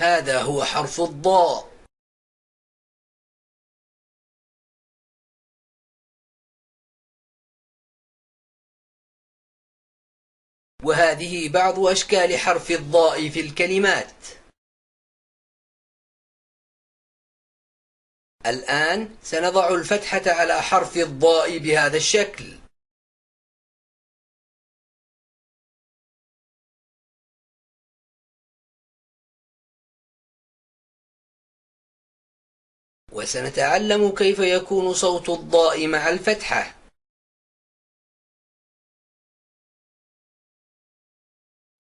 هذا هو حرف الضاء. وهذه بعض أشكال حرف الضاء في الكلمات. الآن سنضع الفتحة على حرف الضاء بهذا الشكل. وسنتعلم كيف يكون صوت الضاء مع الفتحة.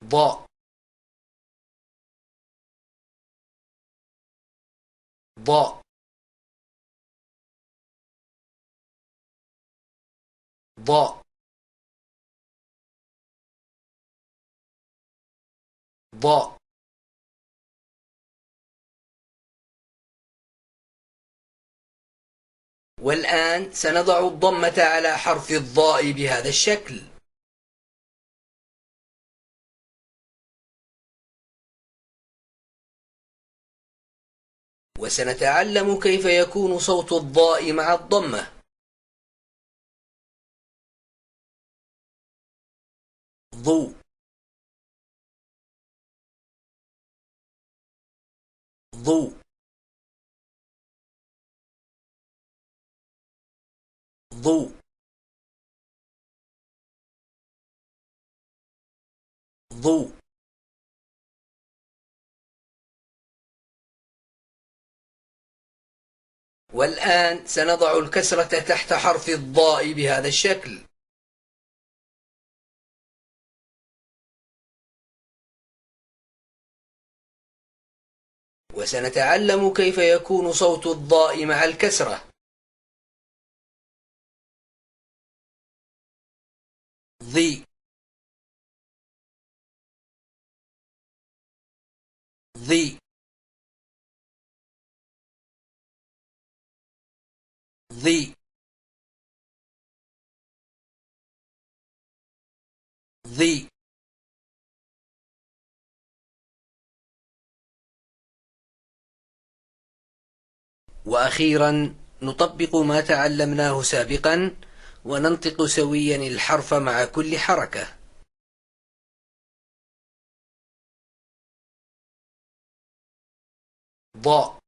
ضاء، ضاء، ضاء، ضاء. والآن سنضع الضمة على حرف الضاء بهذا الشكل. وسنتعلم كيف يكون صوت الضاء مع الضمة. ضوء، ضوء، ضوء، ضوء. والآن سنضع الكسرة تحت حرف الضاء بهذا الشكل. وسنتعلم كيف يكون صوت الضاء مع الكسرة. ضي، ضي، ضي، ضي. وأخيرا نطبق ما تعلمناه سابقا وننطق سويا الحرف مع كل حركة. ضاء،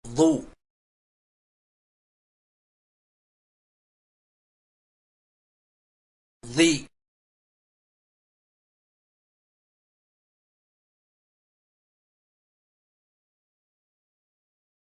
ضوء، ضي،